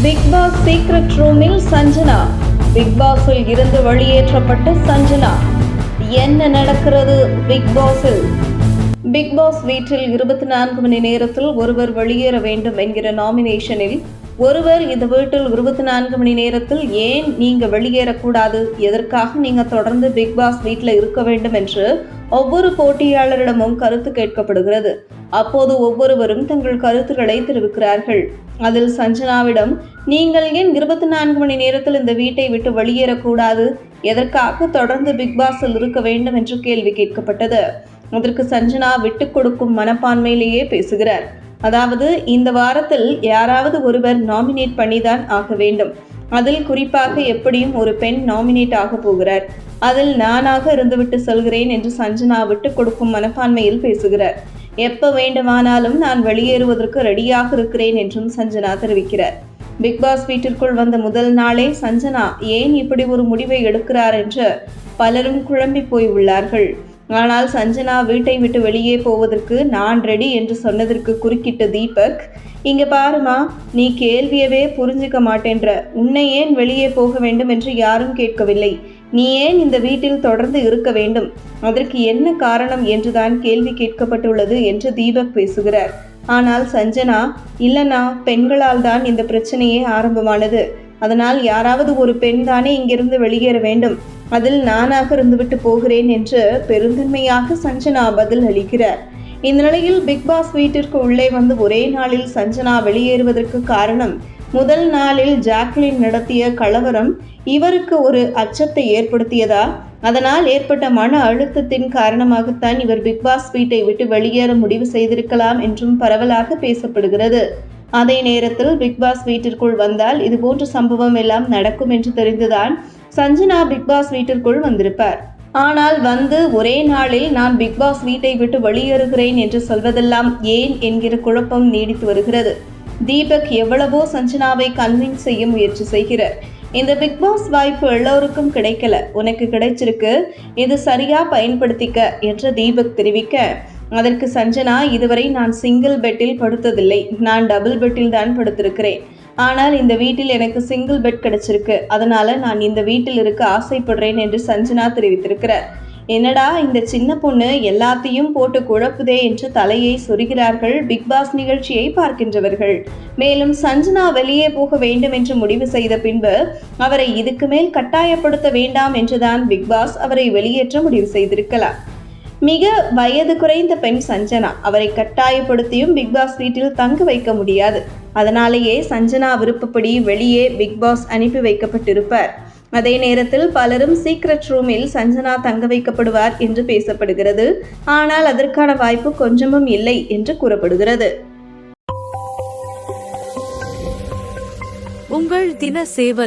Big pass secret ரூமில் Sanjana. Big பாஸில் இருந்து வெளியேற்றப்பட்ட சஞ்சனா. என்ன நடக்கிறது பிக் பாஸில்? பிக் பாஸ் வீட்டில் 24 மணி நேரத்தில் ஒருவர் வெளியேற வேண்டும் என்கிற நாமினேஷனில் ஒருவர் இந்த வீட்டில் 24 மணி நேரத்தில் ஏன் நீங்க வெளியேறக்கூடாது, எதற்காக நீங்க தொடர்ந்து பிக் பாஸ் வீட்டில் இருக்க வேண்டும் என்று ஒவ்வொரு போட்டியாளரிடமும் கருத்து கேட்கப்படுகிறது. அப்போது ஒவ்வொருவரும் தங்கள் கருத்துக்களை தெரிவிக்கிறார்கள். அதில் சஞ்சனாவிடம் நீங்கள் ஏன் 24 மணி நேரத்தில் இந்த வீட்டை விட்டு வெளியேறக்கூடாது, எதற்காக தொடர்ந்து பிக் பாஸில் இருக்க வேண்டும் என்று கேள்வி கேட்கப்பட்டது. அதற்கு சஞ்சனா விட்டுக் கொடுக்கும் மனப்பான்மையிலேயே பேசுகிறார். அதாவது இந்த வாரத்தில் யாராவது ஒருவர் நாமினேட் பண்ணிதான் ஆக வேண்டும். அதில் குறிப்பாக எப்படியும் ஒரு பெண் நாமினேட் ஆக போகிறார். அதில் நானாக இருந்துவிட்டு சொல்கிறேன் என்று சஞ்சனா விட்டுக் கொடுக்கும் மனப்பான்மையில் பேசுகிறார். எப்ப வேண்டுமானாலும் நான் வெளியேறுவதற்கு ரெடியாக இருக்கிறேன் என்றும் சஞ்சனா தெரிவிக்கிறார். பிக்பாஸ் வீட்டிற்குள் வந்த முதல் நாளே சஞ்சனா ஏன் இப்படி ஒரு முடிவை எடுக்கிறார் என்று பலரும் குழம்பி போய் உள்ளார்கள். ஆனால் சஞ்சனா வீட்டை விட்டு வெளியே போவதற்கு நான் ரெடி என்று சொன்னதற்கு குறுக்கிட்ட தீபக், இங்க பாருமா, நீ கேள்வியவே புரிஞ்சுக்க மாட்டேன்ற, உன்னை ஏன் வெளியே போக வேண்டும் என்று யாரும் கேட்கவில்லை, நீ ஏன் இந்த வீட்டில் தொடர்ந்து இருக்க வேண்டும், அதற்கு என்ன காரணம் என்றுதான் கேள்வி கேட்கப்பட்டுள்ளது என்று தீபக் பேசுகிறார். ஆனால் சஞ்சனா, இல்லனா, பெண்களால் தான் இந்த பிரச்சனையே ஆரம்பமானது, அதனால் யாராவது ஒரு பெண் தானே இங்கிருந்து வெளியேற வேண்டும், அதில் நானாக இருந்துவிட்டு போகிறேன் என்று பெருந்தன்மையாக சஞ்சனா பதில் அளிக்கிறார். இந்த நிலையில் பிக்பாஸ் வீட்டிற்கு உள்ளே வந்து ஒரே நாளில் சஞ்சனா வெளியேறுவதற்கு காரணம், முதல் நாளில் ஜாக்லின் நடத்திய கலவரம் இவருக்கு ஒரு அச்சத்தை ஏற்படுத்தியதா, அதனால் ஏற்பட்ட மன அழுத்தத்தின் காரணமாகத்தான் இவர் பிக்பாஸ் வீட்டை விட்டு வெளியேற முடிவு செய்திருக்கலாம் என்றும் பரவலாக பேசப்படுகிறது. அதே நேரத்தில் பிக்பாஸ் வீட்டிற்குள் வந்தால் இதுபோன்ற சம்பவம் எல்லாம் நடக்கும் என்று தெரிந்துதான் சஞ்சனா பிக்பாஸ் வீட்டிற்குள் வந்திருப்பார். ஆனால் வந்து ஒரே நாளில் நான் பிக்பாஸ் வீட்டை விட்டு வெளியேறுகிறேன் என்று சொல்வதெல்லாம் ஏன் என்கிற குழப்பம் நீடித்து வருகிறது. தீபக் எவ்வளவோ சஞ்சனாவை கன்வின்ஸ் செய்ய முயற்சி செய்கிறார். இந்த பிக்பாஸ் வாய்ப்பு எல்லோருக்கும் கிடைக்கல, உனக்கு கிடைச்சிருக்கு, இது சரியா பயன்படுத்திக்க என்று தீபக் தெரிவிக்க, அதற்கு சஞ்சனா, இதுவரை நான் சிங்கிள் பெட்டில் படுத்ததில்லை, நான் டபுள் பெட்டில் தான் படுத்திருக்கிறேன், ஆனால் இந்த வீட்டில் எனக்கு சிங்கிள் பெட் கிடைச்சிருக்கு, அதனால நான் இந்த வீட்டில் இருக்க ஆசைப்படுறேன் என்று சஞ்சனா தெரிவித்திருக்கிறார். என்னடா இந்த சின்ன பொண்ணு எல்லாத்தையும் போட்டு குழப்புதே என்று தலையை சொருகிறார்கள் பிக்பாஸ் நிகழ்ச்சியை பார்க்கின்றவர்கள். மேலும் சஞ்சனா வெளியே போக வேண்டும் என்று முடிவு செய்த பின்பு அவரை இதுக்கு மேல் கட்டாயப்படுத்த வேண்டாம் என்றுதான் பிக்பாஸ் அவரை வெளியேற்ற முடிவு செய்திருக்கலாம். மிக வயது குறைந்த பெண் சஞ்சனா, அவரை கட்டாயப்படுத்தியும் பிக்பாஸ் வீட்டில் தங்க வைக்க முடியாது. அதனாலேயே சஞ்சனா விருப்பப்படி வெளியே பிக்பாஸ் அனுப்பி வைக்கப்பட்டிருப்பார். அதே நேரத்தில் பலரும் சீக்ரெட் ரூமில் சஞ்சனா தங்க வைக்கப்படுவார் என்று பேசப்படுகிறது. ஆனால் அதற்கான வாய்ப்பு கொஞ்சமும் இல்லை என்று கூறப்படுகிறது. உங்கள் தின சேவல்.